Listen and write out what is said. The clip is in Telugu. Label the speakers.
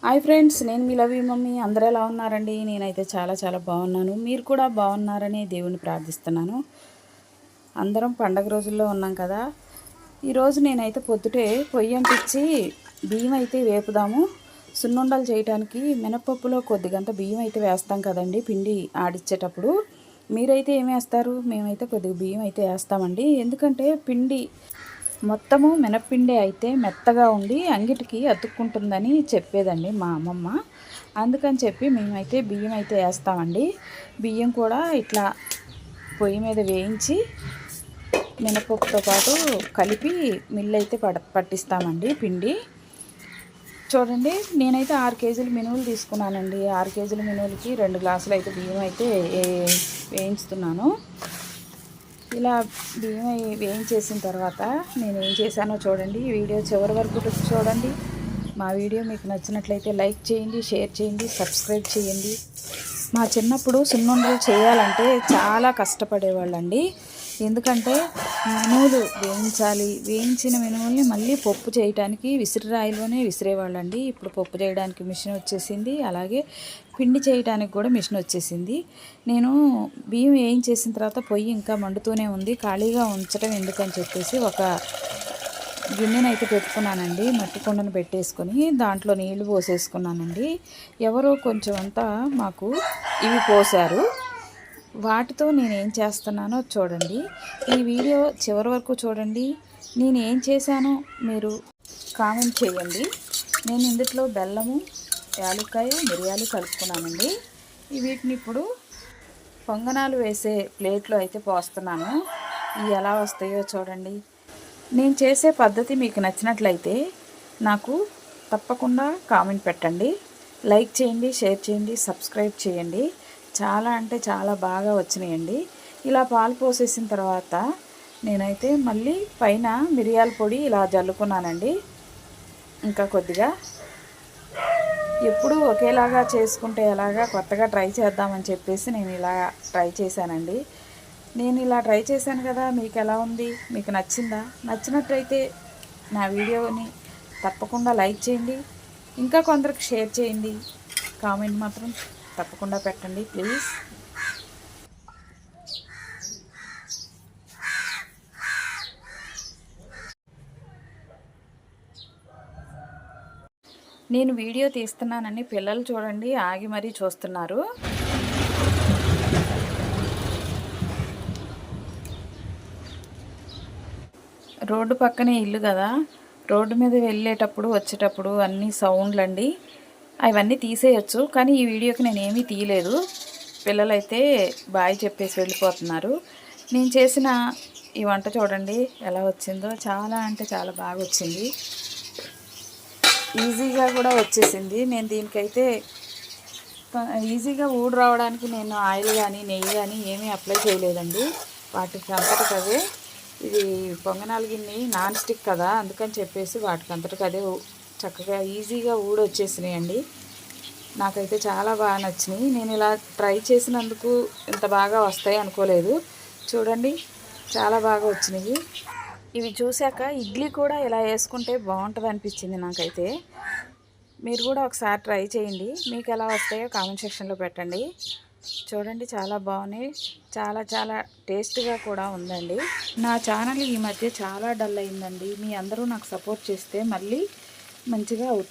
Speaker 1: హాయ్ ఫ్రెండ్స్, నేను మీ లవ్ యూ మమ్మీ. అందరూ ఎలా ఉన్నారండి? నేనైతే చాలా చాలా బాగున్నాను. మీరు కూడా బాగున్నారని దేవుని ప్రార్థిస్తున్నాను. అందరం పండగ రోజుల్లో ఉన్నాం కదా. ఈరోజు నేనైతే పొద్దుటే పొయ్యి అంటించి బియ్యం అయితే వేపుదాము. సున్నుండలు చేయడానికి మినపప్పులో కొద్దిగంత బియ్యం అయితే వేస్తాం కదండి పిండి ఆడిచ్చేటప్పుడు. మీరైతే ఏం వేస్తారు? మేమైతే కొద్దిగా బియ్యం అయితే వేస్తామండి. ఎందుకంటే పిండి మొత్తము మినప్పిండి అయితే మెత్తగా ఉండి అంగిటికి అతుక్కుంటుందని చెప్పేదండి మా అమ్మమ్మ. అందుకని చెప్పి మేమైతే బియ్యం అయితే వేస్తామండి. బియ్యం కూడా ఇట్లా పొయ్యి మీద వేయించి మినపప్పుతో పాటు కలిపి మిల్లు అయితే పట్టిస్తామండి పిండి. చూడండి, నేనైతే 6 కేజీల మినువులు తీసుకున్నానండి. 6 కేజీల మినువులకి 2 గ్లాసులు అయితే బియ్యం అయితే వేయించుతున్నాను. ఇలా బియ్యం వేయించేసిన తర్వాత నేను ఏం చేశానో చూడండి. ఈ వీడియో చివరి వరకు చూడండి. మా వీడియో మీకు నచ్చినట్లయితే లైక్ చేయండి, షేర్ చేయండి, సబ్స్క్రైబ్ చేయండి. మా చిన్నప్పుడు సున్నుండలు చేయాలంటే చాలా కష్టపడేవాళ్ళండి. ఎందుకంటే మినుములు వేయించాలి, వేయించిన మినుముల్ని మళ్ళీ పప్పు చేయడానికి విసిరిరాయిలోనే విసిరేవాళ్ళండి. ఇప్పుడు పప్పు చేయడానికి మిషన్ వచ్చేసింది, అలాగే పిండి చేయడానికి కూడా మిషన్ వచ్చేసింది. నేను బియ్యం వేయించేసిన తర్వాత పొయ్యి ఇంకా మండుతూనే ఉంది. ఖాళీగా ఉంచడం ఎందుకని చెప్పేసి ఒక గిన్నెనైతే పెట్టుకున్నానండి. మట్టి కుండను పెట్టేసుకొని దాంట్లో నీళ్లు పోసేసుకున్నానండి. ఎవరో కొంచెం అంతా మాకు ఇవి పోసారు. వాటితో నేనేం చేస్తున్నానో చూడండి. ఈ వీడియో చివరి వరకు చూడండి. నేను ఏం చేశానో మీరు కామెంట్ చేయండి. నేను ఇందులో బెల్లము, యాలక్కాయ, మిరియాలు కలుపుకున్నానండి. వీటిని ఇప్పుడు పొంగనాలు వేసే ప్లేట్లో అయితే పోస్తున్నాను. ఇవి ఎలా వస్తాయో చూడండి. నేను చేసే పద్ధతి మీకు నచ్చినట్లయితే నాకు తప్పకుండా కామెంట్ పెట్టండి, లైక్ చేయండి, షేర్ చేయండి, సబ్స్క్రైబ్ చేయండి. చాలా అంటే చాలా బాగా వచ్చినాయండి. ఇలా పాలు పోసేసిన తర్వాత నేనైతే మళ్ళీ పైన మిరియాల పొడి ఇలా జల్లుకున్నానండి. ఇంకా కొద్దిగా ఎప్పుడు ఒకేలాగా చేసుకుంటే ఎలాగా కొత్తగా ట్రై చేద్దామని చెప్పేసి నేను ఇలా ట్రై చేశానండి. నేను ఇలా ట్రై చేశాను కదా, మీకు ఎలా ఉంది? మీకు నచ్చిందా? నచ్చినట్లయితే నా వీడియోని తప్పకుండా లైక్ చేయండి, ఇంకా కొందరికి షేర్ చేయండి. కామెంట్ మాత్రం తప్పకుండా పెట్టండి ప్లీజ్. నేను వీడియో తీస్తున్నానని పిల్లలు చూడండి ఆగి మరీ చూస్తున్నారు. రోడ్డు పక్కనే ఇల్లు కదా, రోడ్డు మీద వెళ్ళేటప్పుడు వచ్చేటప్పుడు అన్నీ సౌండ్లు అండి. అవన్నీ తీసేయచ్చు, కానీ ఈ వీడియోకి నేను ఏమీ తీయలేదు. పిల్లలైతే బాయ్ చెప్పేసి వెళ్ళిపోతున్నారు. నేను చేసిన ఈ వంట చూడండి ఎలా వచ్చిందో. చాలా అంటే చాలా బాగా వచ్చింది, ఈజీగా కూడా వచ్చేసింది. నేను దీనికైతే ఈజీగా ఊడు రావడానికి నేను ఆయిల్ కానీ నెయ్యి కానీ ఏమీ అప్లై చేయలేదండి. వాటికి అంతటికదే, ఇది పొంగనాలు గిన్నె నాన్ స్టిక్ కదా, అందుకని చెప్పేసి వాటికి అంతటికదే చక్కగా ఈజీగా ఊడి వచ్చేసినాయండి. నాకైతే చాలా బాగా నచ్చినాయి. నేను ఇలా ట్రై చేసినందుకు ఇంత బాగా వస్తాయి అనుకోలేదు. చూడండి, చాలా బాగా వచ్చినాయి. ఇవి చూశాక ఇడ్లీ కూడా ఇలా వేసుకుంటే బాగుంటుంది అనిపించింది నాకైతే. మీరు కూడా ఒకసారి ట్రై చేయండి. మీకు ఎలా వస్తాయో కామెంట్ సెక్షన్లో పెట్టండి. చూడండి, చాలా బాగున్నాయి, చాలా చాలా టేస్ట్గా కూడా ఉందండి. నా ఛానల్ ఈ మధ్య చాలా డల్ అయిందండి. మీ అందరూ నాకు సపోర్ట్ చేస్తే మళ్ళీ మంచిగా అవుతుంది.